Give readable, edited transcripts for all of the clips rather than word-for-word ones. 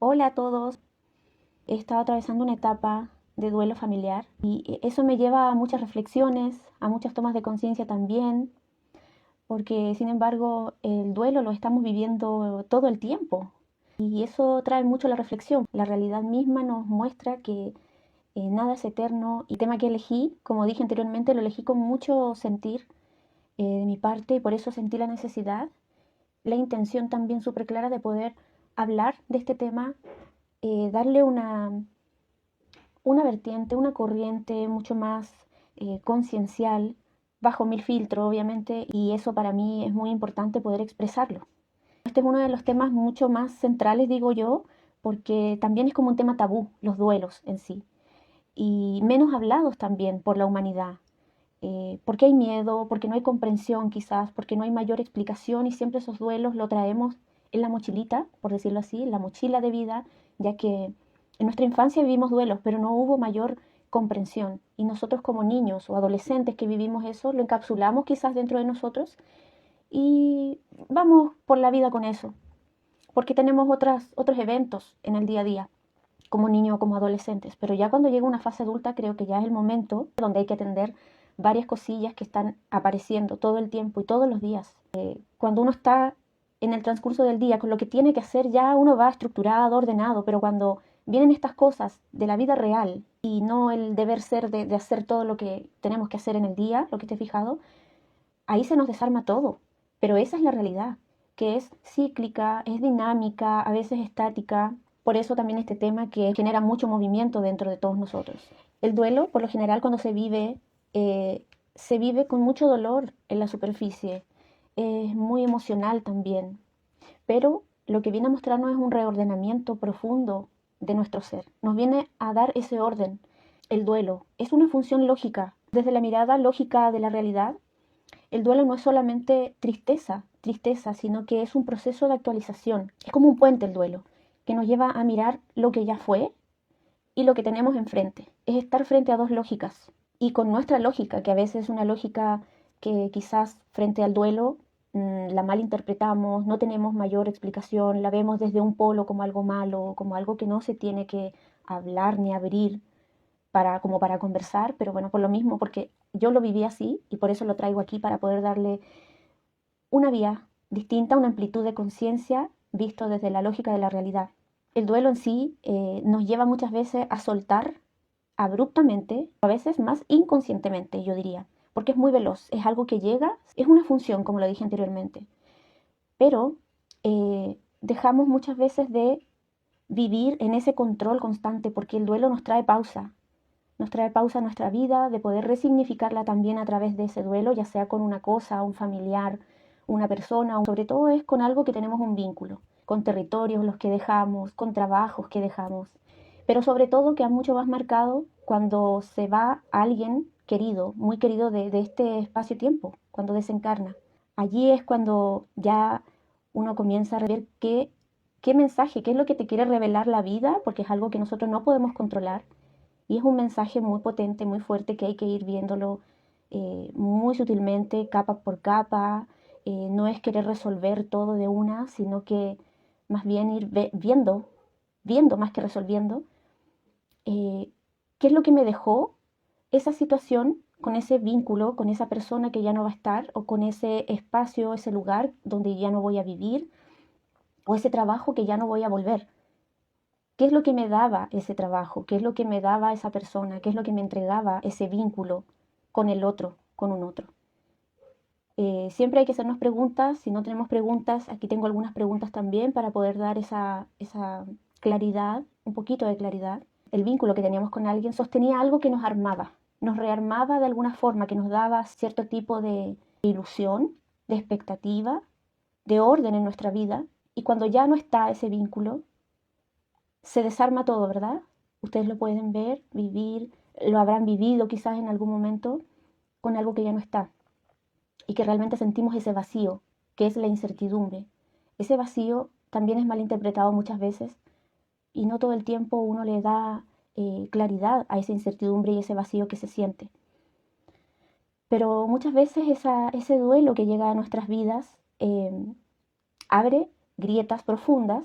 Hola a todos. He estado atravesando una etapa de duelo familiar y eso me lleva a muchas reflexiones, a muchas tomas de conciencia también, porque sin embargo el duelo lo estamos viviendo todo el tiempo y eso trae mucho la reflexión. La realidad misma nos muestra que nada es eterno y el tema que elegí, como dije anteriormente, lo elegí con mucho sentir de mi parte y por eso sentí la necesidad, la intención también súper clara de poder hablar de este tema, darle una vertiente, una corriente mucho más conciencial, bajo mil filtros, obviamente, y eso para mí es muy importante poder expresarlo. Este es uno de los temas mucho más centrales, digo yo, porque también es como un tema tabú, los duelos en sí, y menos hablados también por la humanidad. Porque hay miedo, porque no hay comprensión quizás, porque no hay mayor explicación y siempre esos duelos lo traemos en la mochilita, por decirlo así, en la mochila de vida, ya que en nuestra infancia vivimos duelos, pero no hubo mayor comprensión. Y nosotros como niños o adolescentes que vivimos eso, lo encapsulamos quizás dentro de nosotros y vamos por la vida con eso, porque tenemos otros eventos en el día a día, como niños o como adolescentes. Pero ya cuando llega una fase adulta, creo que ya es el momento donde hay que atender varias cosillas que están apareciendo todo el tiempo y todos los días. Cuando uno está en el transcurso del día con lo que tiene que hacer, ya uno va estructurado, ordenado, pero cuando vienen estas cosas de la vida real y no el deber ser de hacer todo lo que tenemos que hacer en el día, lo que esté fijado, ahí se nos desarma todo. Pero esa es la realidad, que es cíclica, es dinámica, a veces estática. Por eso también este tema que genera mucho movimiento dentro de todos nosotros. El duelo, por lo general, cuando se vive con mucho dolor en la superficie. Es muy emocional también. Pero lo que viene a mostrarnos es un reordenamiento profundo de nuestro ser. Nos viene a dar ese orden. El duelo es una función lógica. Desde la mirada lógica de la realidad, el duelo no es solamente tristeza, sino que es un proceso de actualización. Es como un puente el duelo, que nos lleva a mirar lo que ya fue y lo que tenemos enfrente. Es estar frente a dos lógicas. Y con nuestra lógica, que a veces es una lógica que quizás frente al duelo la malinterpretamos, no tenemos mayor explicación, la vemos desde un polo como algo malo, como algo que no se tiene que hablar ni abrir como para conversar, pero bueno, por lo mismo, porque yo lo viví así y por eso lo traigo aquí para poder darle una vía distinta, una amplitud de conciencia visto desde la lógica de la realidad. El duelo en sí nos lleva muchas veces a soltar abruptamente, a veces más inconscientemente, yo diría, porque es muy veloz, es algo que llega, es una función, como lo dije anteriormente, pero dejamos muchas veces de vivir en ese control constante porque el duelo nos trae pausa a nuestra vida, de poder resignificarla también a través de ese duelo, ya sea con una cosa, un familiar, una persona, o sobre todo es con algo que tenemos un vínculo, con territorios los que dejamos, con trabajos que dejamos, pero sobre todo queda mucho más marcado cuando se va alguien querido, muy querido de este espacio-tiempo, cuando desencarna. Allí es cuando ya uno comienza a ver qué mensaje, qué es lo que te quiere revelar la vida, porque es algo que nosotros no podemos controlar y es un mensaje muy potente, muy fuerte, que hay que ir viéndolo muy sutilmente, capa por capa. No es querer resolver todo de una, sino que más bien ir viendo más que resolviendo, eh, qué es lo que me dejó esa situación con ese vínculo, con esa persona que ya no va a estar, o con ese espacio, ese lugar donde ya no voy a vivir, o ese trabajo que ya no voy a volver. ¿Qué es lo que me daba ese trabajo? ¿Qué es lo que me daba esa persona? ¿Qué es lo que me entregaba ese vínculo con el otro, con un otro? Siempre hay que hacernos preguntas. Si no tenemos preguntas, aquí tengo algunas preguntas también para poder dar esa claridad, un poquito de claridad. El vínculo que teníamos con alguien sostenía algo que nos armaba, nos rearmaba de alguna forma, que nos daba cierto tipo de ilusión, de expectativa, de orden en nuestra vida. Y cuando ya no está ese vínculo, se desarma todo, ¿verdad? Ustedes lo pueden ver, vivir, lo habrán vivido quizás en algún momento con algo que ya no está y que realmente sentimos ese vacío, que es la incertidumbre. Ese vacío también es mal interpretado muchas veces y no todo el tiempo uno le da claridad a esa incertidumbre y ese vacío que se siente. Pero muchas veces ese duelo que llega a nuestras vidas abre grietas profundas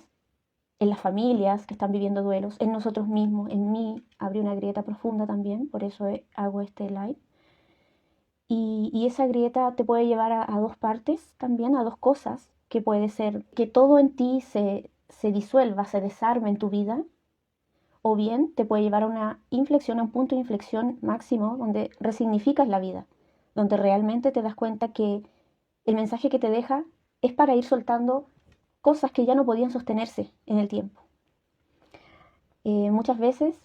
en las familias que están viviendo duelos, en nosotros mismos, en mí abrió una grieta profunda también, por eso hago este live. Y esa grieta te puede llevar a dos partes también, a dos cosas, que puede ser que todo en ti se disuelva, se desarme en tu vida, o bien te puede llevar a una inflexión, a un punto de inflexión máximo donde resignificas la vida, donde realmente te das cuenta que el mensaje que te deja es para ir soltando cosas que ya no podían sostenerse en el tiempo. Muchas veces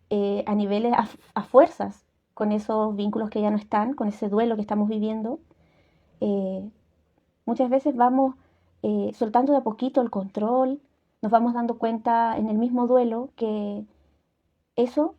a niveles, a fuerzas, con esos vínculos que ya no están, con ese duelo que estamos viviendo, eh, muchas veces vamos soltando de a poquito el control, nos vamos dando cuenta en el mismo duelo que eso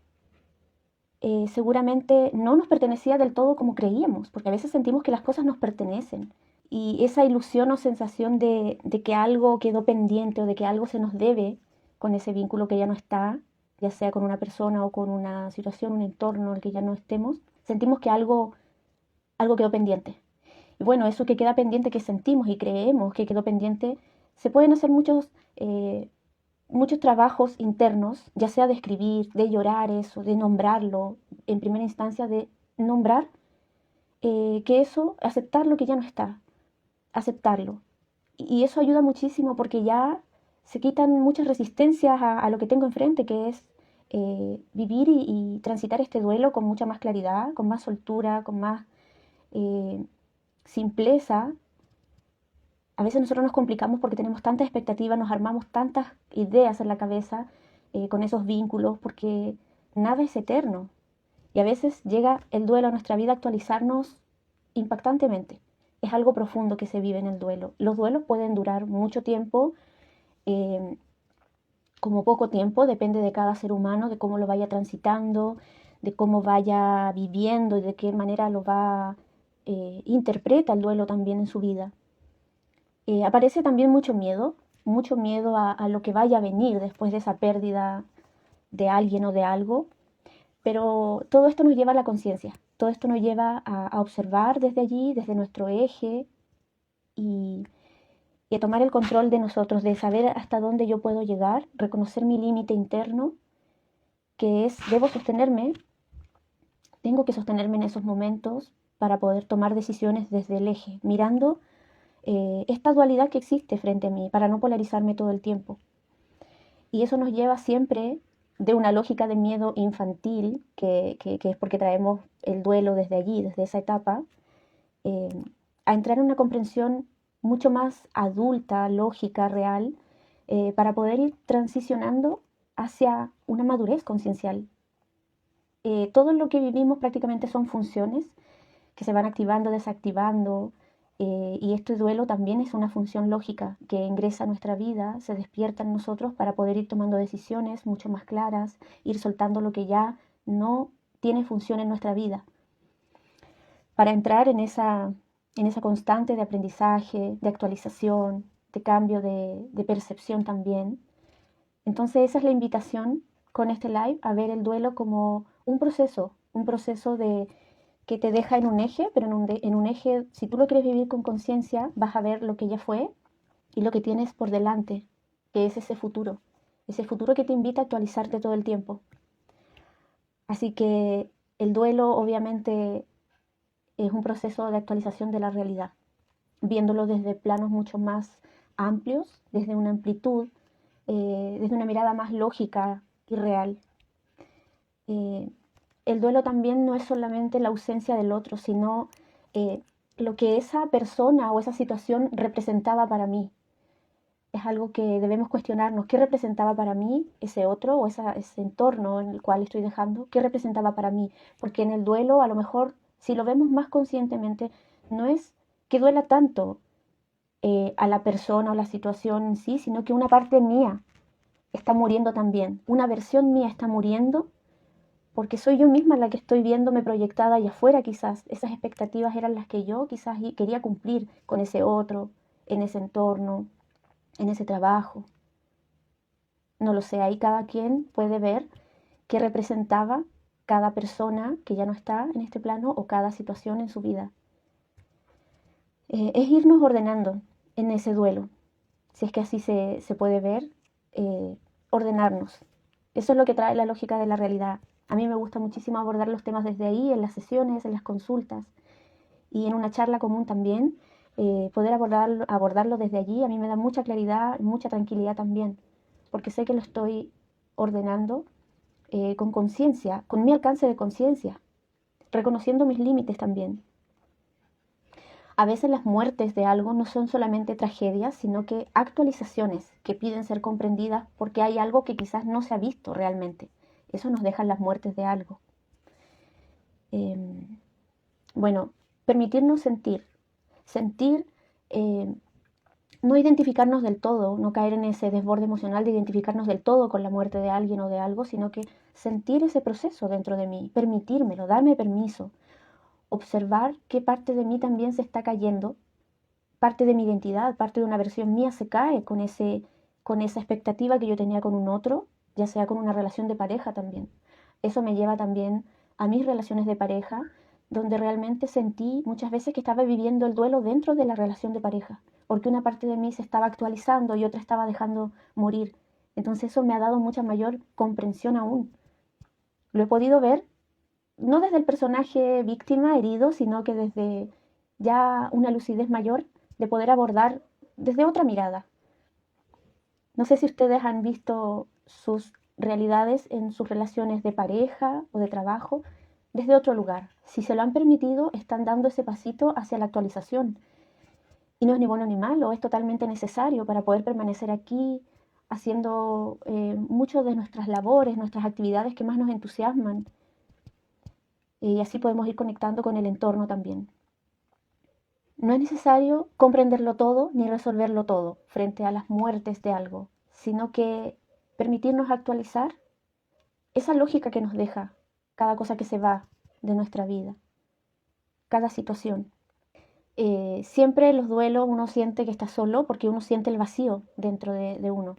seguramente no nos pertenecía del todo como creíamos, porque a veces sentimos que las cosas nos pertenecen. Y esa ilusión o sensación de que algo quedó pendiente o de que algo se nos debe con ese vínculo que ya no está, ya sea con una persona o con una situación, un entorno en el que ya no estemos, sentimos que algo quedó pendiente. Y bueno, eso que queda pendiente, que sentimos y creemos que quedó pendiente, se pueden hacer muchos trabajos internos, ya sea de escribir, de llorar eso, de nombrarlo, en primera instancia de nombrar que eso, aceptar lo que ya no está, aceptarlo. Y eso ayuda muchísimo porque ya se quitan muchas resistencias a lo que tengo enfrente, que es vivir y transitar este duelo con mucha más claridad, con más soltura, con más eh, simpleza. A veces nosotros nos complicamos porque tenemos tantas expectativas, nos armamos tantas ideas en la cabeza con esos vínculos, porque nada es eterno. Y a veces llega el duelo a nuestra vida a actualizarnos impactantemente. Es algo profundo que se vive en el duelo. Los duelos pueden durar mucho tiempo, eh, como poco tiempo, depende de cada ser humano, de cómo lo vaya transitando, de cómo vaya viviendo y de qué manera lo va, interpreta el duelo también en su vida. Aparece también mucho miedo a lo que vaya a venir después de esa pérdida de alguien o de algo, pero todo esto nos lleva a la conciencia, todo esto nos lleva a observar desde allí, desde nuestro eje y, y a tomar el control de nosotros, de saber hasta dónde yo puedo llegar, reconocer mi límite interno, que es, tengo que sostenerme en esos momentos para poder tomar decisiones desde el eje, mirando esta dualidad que existe frente a mí, para no polarizarme todo el tiempo. Y eso nos lleva siempre de una lógica de miedo infantil, que es porque traemos el duelo desde allí, desde esa etapa, eh, a entrar en una comprensión mucho más adulta, lógica, real, para poder ir transicionando hacia una madurez conciencial. Todo lo que vivimos prácticamente son funciones que se van activando, desactivando, y este duelo también es una función lógica que ingresa a nuestra vida, se despierta en nosotros para poder ir tomando decisiones mucho más claras, ir soltando lo que ya no tiene función en nuestra vida, para entrar en esa constante de aprendizaje, de actualización, de cambio de percepción también. Entonces esa es la invitación con este live, a ver el duelo como un proceso de que te deja en un eje, pero en un eje, si tú lo quieres vivir con conciencia, vas a ver lo que ya fue y lo que tienes por delante, que es ese futuro que te invita a actualizarte todo el tiempo. Así que el duelo obviamente es un proceso de actualización de la realidad, viéndolo desde planos mucho más amplios, desde una amplitud, desde una mirada más lógica y real. Eh, el duelo también no es solamente la ausencia del otro, sino eh, lo que esa persona o esa situación representaba para mí. Es algo que debemos cuestionarnos. ¿Qué representaba para mí ese otro o ese entorno en el cual estoy dejando? ¿Qué representaba para mí? Porque en el duelo, a lo mejor, si lo vemos más conscientemente, no es que duela tanto a la persona o la situación en sí, sino que una parte mía está muriendo también. Una versión mía está muriendo porque soy yo misma la que estoy viéndome proyectada allá afuera quizás. Esas expectativas eran las que yo quizás quería cumplir con ese otro, en ese entorno, en ese trabajo. No lo sé, ahí cada quien puede ver qué representaba cada persona que ya no está en este plano o cada situación en su vida. Es irnos ordenando en ese duelo, si es que así se puede ver, ordenarnos. Eso es lo que trae la lógica de la realidad. A mí me gusta muchísimo abordar los temas desde ahí, en las sesiones, en las consultas y en una charla común también. Poder abordarlo desde allí a mí me da mucha claridad, mucha tranquilidad también, porque sé que lo estoy ordenando con conciencia, con mi alcance de conciencia, reconociendo mis límites también. A veces las muertes de algo no son solamente tragedias, sino que actualizaciones que piden ser comprendidas porque hay algo que quizás no se ha visto realmente. Eso nos dejan las muertes de algo. Bueno, permitirnos sentir. Sentir, no identificarnos del todo, no caer en ese desborde emocional de identificarnos del todo con la muerte de alguien o de algo, sino que sentir ese proceso dentro de mí, permitírmelo, darme permiso, observar qué parte de mí también se está cayendo, parte de mi identidad, parte de una versión mía se cae con esa expectativa que yo tenía con un otro, ya sea con una relación de pareja también. Eso me lleva también a mis relaciones de pareja, donde realmente sentí muchas veces que estaba viviendo el duelo dentro de la relación de pareja, porque una parte de mí se estaba actualizando y otra estaba dejando morir. Entonces eso me ha dado mucha mayor comprensión aún. Lo he podido ver no desde el personaje víctima herido, sino que desde ya una lucidez mayor de poder abordar desde otra mirada. No sé si ustedes han visto sus realidades en sus relaciones de pareja o de trabajo desde otro lugar. Si se lo han permitido, están dando ese pasito hacia la actualización. Y no es ni bueno ni malo, es totalmente necesario para poder permanecer aquí haciendo muchas de nuestras labores, nuestras actividades que más nos entusiasman. Y así podemos ir conectando con el entorno también. No es necesario comprenderlo todo ni resolverlo todo frente a las muertes de algo, sino que permitirnos actualizar esa lógica que nos deja cada cosa que se va de nuestra vida, cada situación. Siempre en los duelos uno siente que está solo porque uno siente el vacío dentro de uno.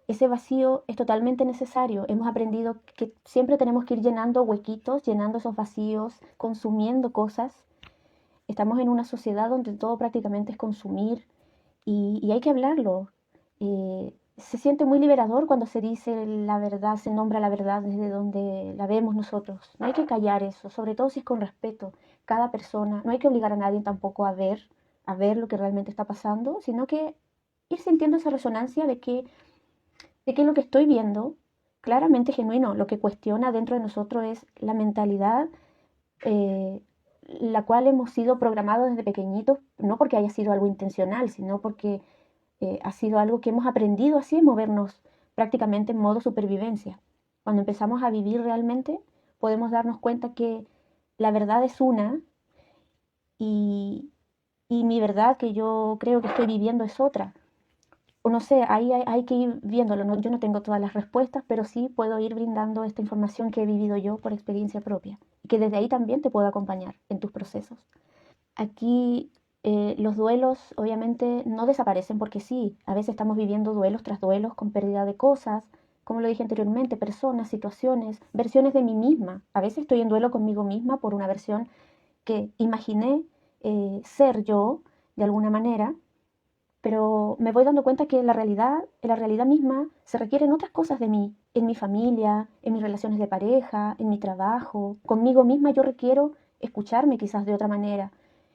Ese vacío es totalmente necesario. Hemos aprendido que siempre tenemos que ir llenando huequitos, llenando esos vacíos, consumiendo cosas. Estamos en una sociedad donde todo prácticamente es consumir y hay que hablarlo. Se siente muy liberador cuando se dice la verdad, se nombra la verdad desde donde la vemos nosotros. No hay que callar eso, sobre todo si es con respeto. Cada persona, no hay que obligar a nadie tampoco a ver lo que realmente está pasando, sino que ir sintiendo esa resonancia de que lo que estoy viendo, claramente genuino, lo que cuestiona dentro de nosotros es la mentalidad la cual hemos sido programados desde pequeñitos, no porque haya sido algo intencional, sino porque ha sido algo que hemos aprendido así, movernos prácticamente en modo supervivencia. Cuando empezamos a vivir realmente, podemos darnos cuenta que la verdad es una y, y mi verdad que yo creo que estoy viviendo es otra. O no sé, ahí hay que ir viéndolo. Yo no tengo todas las respuestas, pero sí puedo ir brindando esta información que he vivido yo por experiencia propia y que desde ahí también te puedo acompañar en tus procesos. Aquí los duelos obviamente no desaparecen porque sí, a veces estamos viviendo duelos tras duelos con pérdida de cosas, como lo dije anteriormente, personas, situaciones, versiones de mí misma. A veces estoy en duelo conmigo misma por una versión que imaginé ser yo de alguna manera, pero me voy dando cuenta que en la realidad misma, se requieren otras cosas de mí, en mi familia, en mis relaciones de pareja, en mi trabajo, conmigo misma yo requiero escucharme quizás de otra manera.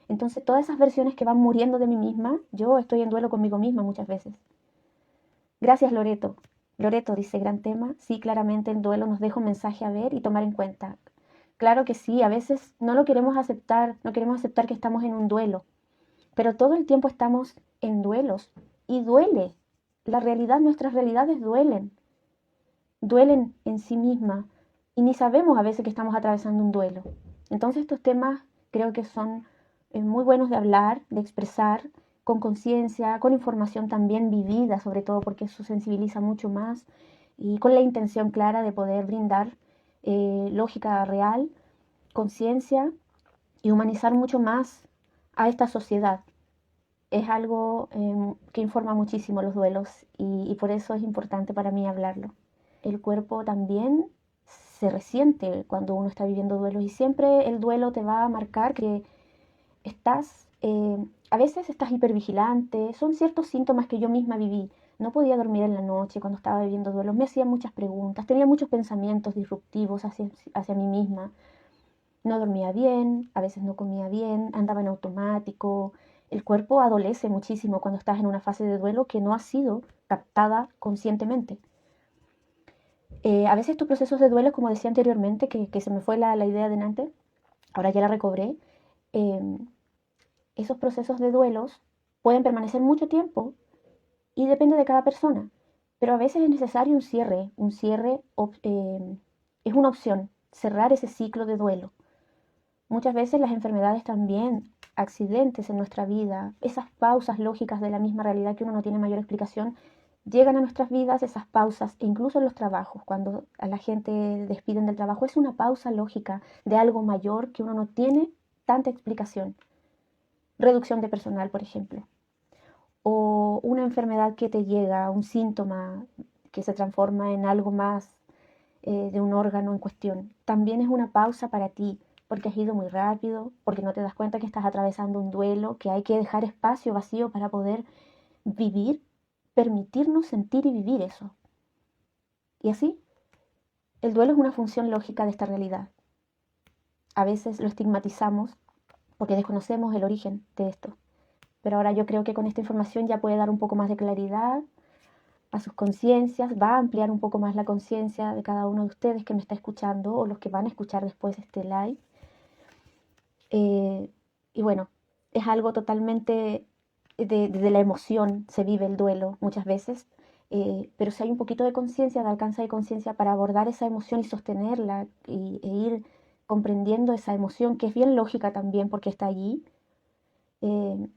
Entonces, todas esas versiones que van muriendo de mí misma, yo estoy en duelo conmigo misma muchas veces. Gracias, Loreto. Loreto dice, gran tema. Sí, claramente el duelo nos deja un mensaje a ver y tomar en cuenta. Claro que sí, a veces no lo queremos aceptar, no queremos aceptar que estamos en un duelo, pero todo el tiempo estamos en duelos y duele. La realidad, nuestras realidades duelen, duelen en sí mismas y ni sabemos a veces que estamos atravesando un duelo. Entonces estos temas creo que son muy buenos de hablar, de expresar con conciencia, con información también vivida, sobre todo porque eso sensibiliza mucho más y con la intención clara de poder brindar lógica real, conciencia y humanizar mucho más a esta sociedad. Es algo que informa muchísimo los duelos y por eso es importante para mí hablarlo. El cuerpo también se resiente cuando uno está viviendo duelos y siempre el duelo te va a marcar que estás, a veces estás hipervigilante, son ciertos síntomas que yo misma viví, no podía dormir en la noche cuando estaba viviendo duelos, me hacía muchas preguntas, tenía muchos pensamientos disruptivos hacia mí misma. No dormía bien, a veces no comía bien, andaba en automático. El cuerpo adolece muchísimo cuando estás en una fase de duelo que no ha sido captada conscientemente. A veces estos procesos de duelo, como decía anteriormente, que se me fue la idea de antes, ahora ya la recobré, eh, esos procesos de duelos pueden permanecer mucho tiempo y depende de cada persona. Pero a veces es necesario un cierre. Un cierre es una opción, cerrar ese ciclo de duelo. Muchas veces las enfermedades también, accidentes en nuestra vida, esas pausas lógicas de la misma realidad que uno no tiene mayor explicación, llegan a nuestras vidas, esas pausas, e incluso en los trabajos, cuando a la gente despiden del trabajo, es una pausa lógica de algo mayor que uno no tiene tanta explicación. Reducción de personal, por ejemplo, o una enfermedad que te llega, un síntoma que se transforma en algo más de un órgano en cuestión. También es una pausa para ti, porque has ido muy rápido, porque no te das cuenta que estás atravesando un duelo, que hay que dejar espacio vacío para poder vivir, permitirnos sentir y vivir eso. Y así, el duelo es una función lógica de esta realidad. A veces lo estigmatizamos porque desconocemos el origen de esto. Pero ahora yo creo que con esta información ya puede dar un poco más de claridad a sus conciencias, va a ampliar un poco más la conciencia de cada uno de ustedes que me está escuchando o los que van a escuchar después este live. Y bueno, es algo totalmente de la emoción, se vive el duelo muchas veces, pero si hay un poquito de conciencia, de alcance de conciencia para abordar esa emoción y sostenerla e ir comprendiendo esa emoción, que es bien lógica también porque está allí, eh,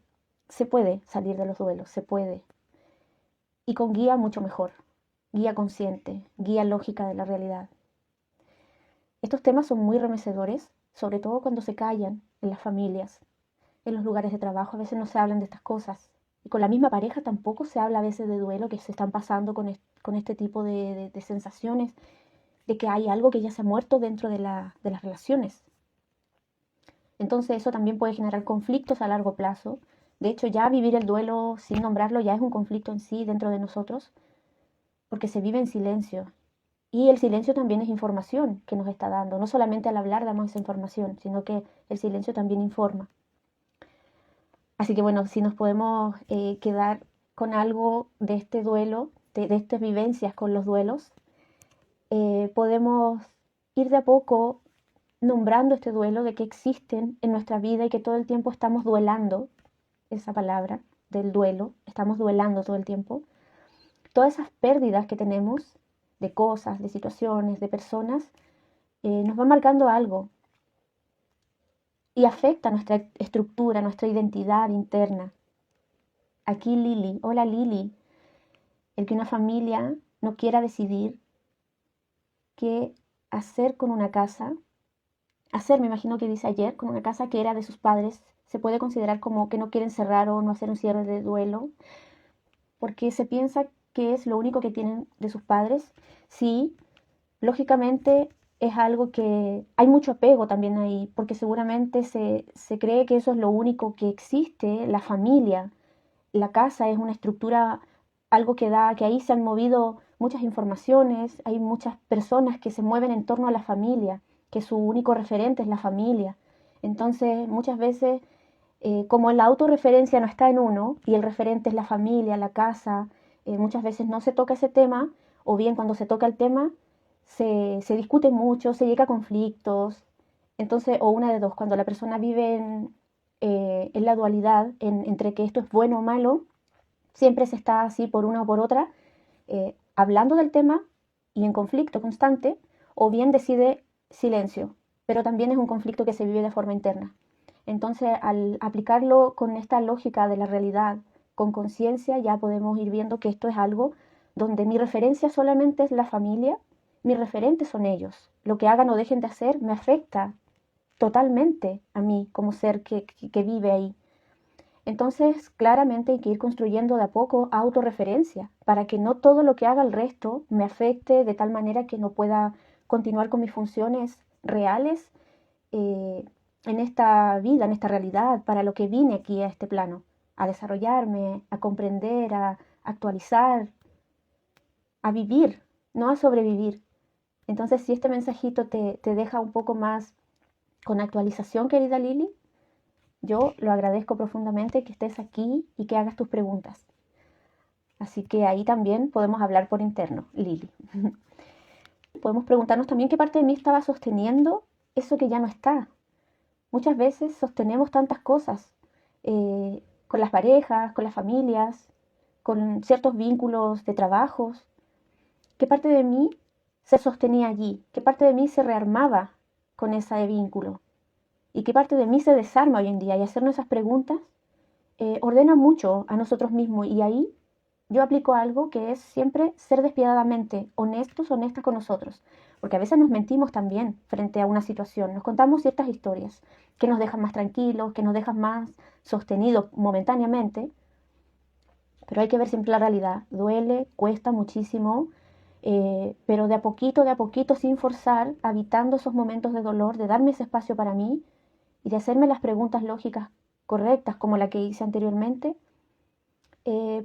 se puede salir de los duelos, se puede. Y con guía mucho mejor, guía consciente, guía lógica de la realidad. Estos temas son muy remecedores, sobre todo cuando se callan en las familias, en los lugares de trabajo. A veces no se hablan de estas cosas. Y con la misma pareja tampoco se habla a veces de duelo que se están pasando con este tipo de sensaciones, de que hay algo que ya se ha muerto dentro de las relaciones. Entonces eso también puede generar conflictos a largo plazo. De hecho, ya vivir el duelo sin nombrarlo ya es un conflicto en sí dentro de nosotros, porque se vive en silencio. Y el silencio también es información que nos está dando. No solamente al hablar damos esa información, sino que el silencio también informa. Así que bueno, si nos podemos quedar con algo de este duelo, de estas vivencias con los duelos, podemos ir de a poco nombrando este duelo de que existen en nuestra vida y que todo el tiempo estamos duelando, esa palabra del duelo, estamos duelando todo el tiempo. Todas esas pérdidas que tenemos de cosas, de situaciones, de personas, nos van marcando algo y afecta nuestra estructura, nuestra identidad interna. Aquí Lili, hola Lili, el que una familia no quiera decidir qué hacer con una casa, hacer, me imagino que dice ayer, con una casa que era de sus padres, se puede considerar como que no quieren cerrar o no hacer un cierre de duelo, porque se piensa que es lo único que tienen de sus padres. Sí, lógicamente es algo que hay mucho apego también ahí, porque seguramente se cree que eso es lo único que existe, la familia. La casa es una estructura, algo que da, que ahí se han movido muchas informaciones, hay muchas personas que se mueven en torno a la familia, que su único referente es la familia. Entonces, muchas veces, como la autorreferencia no está en uno y el referente es la familia, la casa, muchas veces no se toca ese tema, o bien cuando se toca el tema, se discute mucho, se llega a conflictos. Entonces, o una de dos, cuando la persona vive en la dualidad, entre que esto es bueno o malo, siempre se está así por una o por otra, hablando del tema y en conflicto constante, o bien decide silencio, pero también es un conflicto que se vive de forma interna. Entonces, al aplicarlo con esta lógica de la realidad, con conciencia, ya podemos ir viendo que esto es algo donde mi referencia solamente es la familia, mis referentes son ellos. Lo que hagan o dejen de hacer me afecta totalmente a mí como ser que vive ahí. Entonces, claramente hay que ir construyendo de a poco autorreferencia para que no todo lo que haga el resto me afecte de tal manera que no pueda continuar con mis funciones reales en esta vida, en esta realidad, para lo que vine aquí a este plano, a desarrollarme, a comprender, a actualizar a vivir, no a sobrevivir. Entonces, si este mensajito te deja un poco más con actualización, querida Lili, yo lo agradezco profundamente que estés aquí y que hagas tus preguntas. Así que ahí también podemos hablar por interno, Lili. Podemos preguntarnos también qué parte de mí estaba sosteniendo eso que ya no está. Muchas veces sostenemos tantas cosas con las parejas, con las familias, con ciertos vínculos de trabajos. ¿Qué parte de mí se sostenía allí? ¿Qué parte de mí se rearmaba con ese vínculo? ¿Y qué parte de mí se desarma hoy en día? Y hacernos esas preguntas ordena mucho a nosotros mismos. Y ahí yo aplico algo que es siempre ser despiadadamente honestos, honestas con nosotros. Porque a veces nos mentimos también frente a una situación. Nos contamos ciertas historias que nos dejan más tranquilos, que nos dejan más sostenidos momentáneamente. Pero hay que ver siempre la realidad. Duele, cuesta muchísimo, pero de a poquito, sin forzar, habitando esos momentos de dolor, de darme ese espacio para mí y de hacerme las preguntas lógicas correctas como la que hice anteriormente,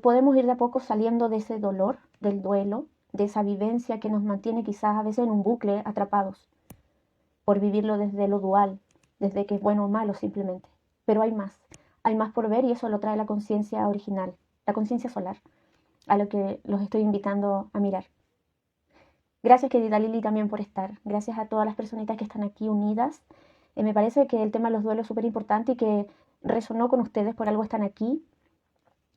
podemos ir de a poco saliendo de ese dolor, del duelo, de esa vivencia que nos mantiene quizás a veces en un bucle atrapados por vivirlo desde lo dual, desde que es bueno o malo simplemente. Pero hay más por ver y eso lo trae la conciencia original, la conciencia solar, a lo que los estoy invitando a mirar. Gracias, querida Lili, también por estar. Gracias a todas las personitas que están aquí unidas. Me parece que el tema de los duelos es súper importante y que resonó con ustedes, por algo están aquí.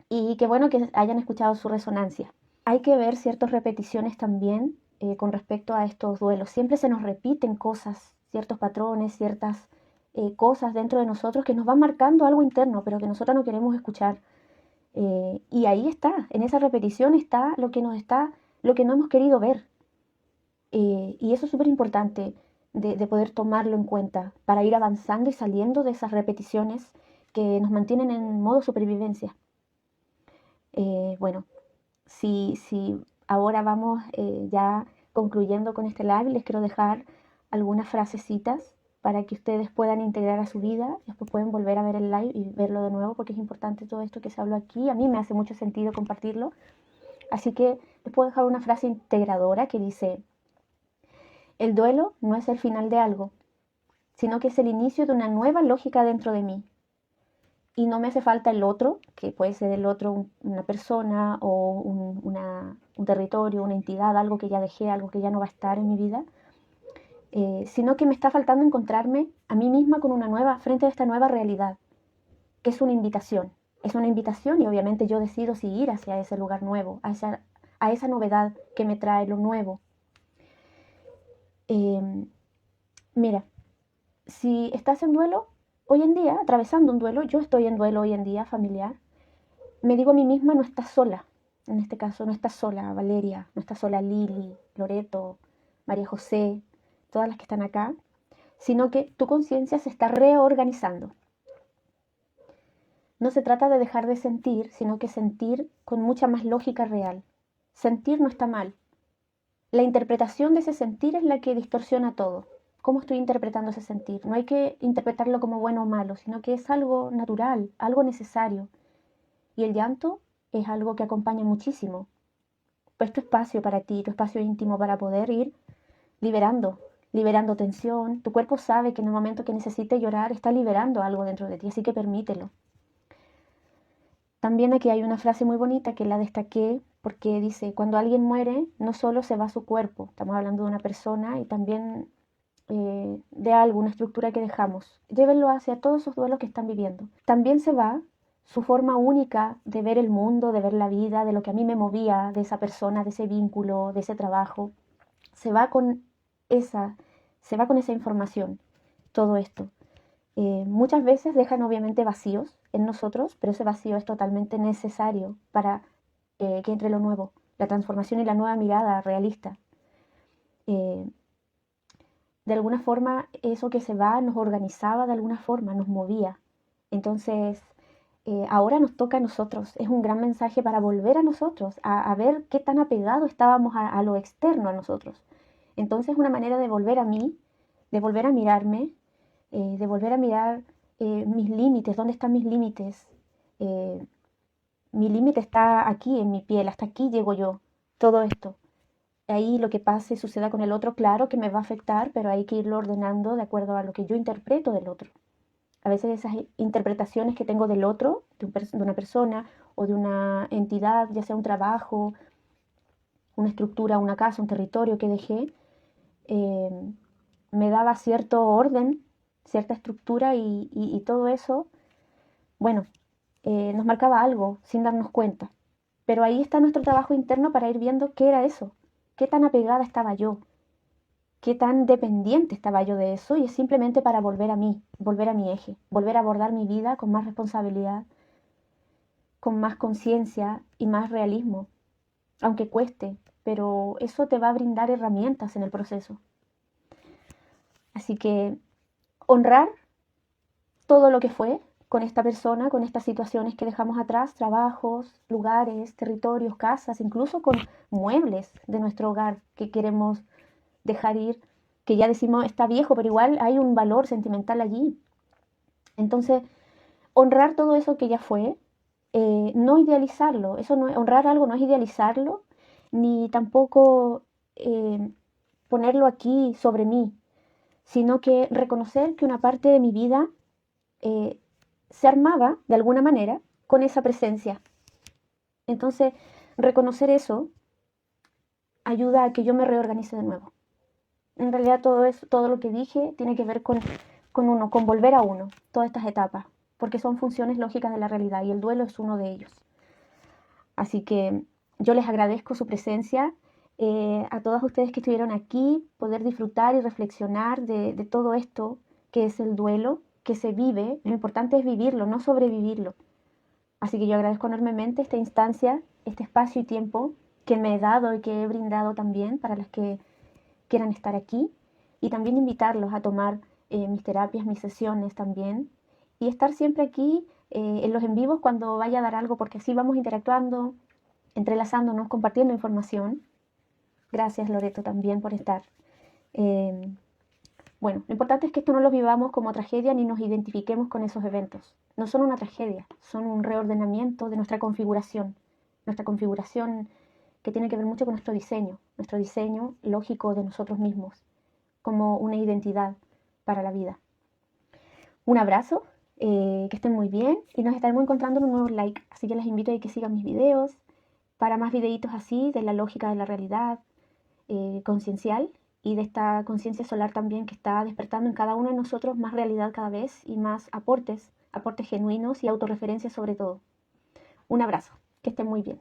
Y qué bueno que hayan escuchado su resonancia. Hay que ver ciertas repeticiones también con respecto a estos duelos. Siempre se nos repiten cosas, ciertos patrones, ciertas cosas dentro de nosotros que nos van marcando algo interno, pero que nosotros no queremos escuchar. Y ahí está, en esa repetición está lo que lo que no hemos querido ver. Y eso es súper importante de poder tomarlo en cuenta para ir avanzando y saliendo de esas repeticiones que nos mantienen en modo supervivencia. Bueno, si ahora vamos ya concluyendo con este live, les quiero dejar algunas frasecitas para que ustedes puedan integrar a su vida. Después pueden volver a ver el live y verlo de nuevo porque es importante todo esto que se habló aquí. A mí me hace mucho sentido compartirlo. Así que les puedo dejar una frase integradora que dice: el duelo no es el final de algo, sino que es el inicio de una nueva lógica dentro de mí. Y no me hace falta el otro, que puede ser el otro una persona o un territorio, una entidad, algo que ya dejé, algo que ya no va a estar en mi vida, sino que me está faltando encontrarme a mí misma con una nueva, frente a esta nueva realidad, que es una invitación. Es una invitación y obviamente yo decido si ir hacia ese lugar nuevo, a esa novedad que me trae lo nuevo. Mira, si estás en duelo, hoy en día, atravesando un duelo, yo estoy en duelo hoy en día familiar, me digo a mí misma, no estás sola. En este caso, no estás sola Valeria, no estás sola Lili, Loreto, María José, todas las que están acá, sino que tu conciencia se está reorganizando. No se trata de dejar de sentir, sino que sentir con mucha más lógica real. Sentir no está mal. La interpretación de ese sentir es la que distorsiona todo. ¿Cómo estoy interpretando ese sentir? No hay que interpretarlo como bueno o malo, sino que es algo natural, algo necesario. Y el llanto es algo que acompaña muchísimo. Pues tu espacio para ti, tu espacio íntimo para poder ir liberando tensión. Tu cuerpo sabe que en el momento que necesite llorar está liberando algo dentro de ti, así que permítelo. También aquí hay una frase muy bonita que la destaqué porque dice: cuando alguien muere, no solo se va su cuerpo, estamos hablando de una persona y también de algo, una estructura que dejamos. Llévenlo hacia todos esos duelos que están viviendo. También se va su forma única de ver el mundo, de ver la vida, de lo que a mí me movía, de esa persona, de ese vínculo, de ese trabajo. Se va con esa información, todo esto. Muchas veces dejan obviamente vacíos en nosotros, pero ese vacío es totalmente necesario para que entre lo nuevo, la transformación y la nueva mirada realista. De alguna forma, eso que se va nos organizaba, de alguna forma nos movía. Entonces, ahora nos toca a nosotros. Es un gran mensaje para volver a nosotros, a ver qué tan apegados estábamos a lo externo a nosotros. Entonces, una manera de volver a mí, de volver a mirarme, de volver a mirar mis límites, dónde están mis límites. Mi límite está aquí en mi piel, hasta aquí llego yo, todo esto. ahí lo que pase, suceda con el otro, claro que me va a afectar, pero hay que irlo ordenando de acuerdo a lo que yo interpreto del otro. A veces esas interpretaciones que tengo del otro, de una persona o de una entidad, ya sea un trabajo, una estructura, una casa, un territorio que dejé, me daba cierto orden, cierta estructura y todo eso, bueno, nos marcaba algo sin darnos cuenta. Pero ahí está nuestro trabajo interno para ir viendo qué era eso, qué tan apegada estaba yo, qué tan dependiente estaba yo de eso, y es simplemente para volver a mí, volver a mi eje, volver a abordar mi vida con más responsabilidad, con más conciencia y más realismo, aunque cueste, pero eso te va a brindar herramientas en el proceso. Así que honrar todo lo que fue con esta persona, con estas situaciones que dejamos atrás, trabajos, lugares, territorios, casas, incluso con muebles de nuestro hogar que queremos dejar ir, que ya decimos está viejo, pero igual hay un valor sentimental allí. Entonces, honrar todo eso que ya fue, no idealizarlo, eso no, honrar algo no es idealizarlo, ni tampoco ponerlo aquí sobre mí, sino que reconocer que una parte de mi vida eh, se armaba de alguna manera con esa presencia. Entonces, reconocer eso ayuda a que yo me reorganice de nuevo. En realidad todo eso, todo lo que dije tiene que ver con uno, con volver a uno, todas estas etapas, porque son funciones lógicas de la realidad y el duelo es uno de ellos. Así que yo les agradezco su presencia, a todas ustedes que estuvieron aquí, poder disfrutar y reflexionar de todo esto que es el duelo, que se vive. Lo importante es vivirlo, no sobrevivirlo. Así que yo agradezco enormemente esta instancia, este espacio y tiempo que me he dado y que he brindado también para las que quieran estar aquí, y también invitarlos a tomar mis terapias, mis sesiones también, y estar siempre aquí en los en vivos cuando vaya a dar algo, porque así vamos interactuando, entrelazándonos, compartiendo información. Gracias, Loreto, también por estar. Eh, bueno, lo importante es que esto no lo vivamos como tragedia ni nos identifiquemos con esos eventos. No son una tragedia, son un reordenamiento de nuestra configuración que tiene que ver mucho con nuestro diseño lógico de nosotros mismos, como una identidad para la vida. Un abrazo, que estén muy bien y nos estaremos encontrando en un nuevo like. Así que les invito a que sigan mis videos para más videitos así de la lógica de la realidad conciencial y de esta conciencia solar también que está despertando en cada uno de nosotros más realidad cada vez y más aportes genuinos y autorreferencias sobre todo. Un abrazo, que estén muy bien.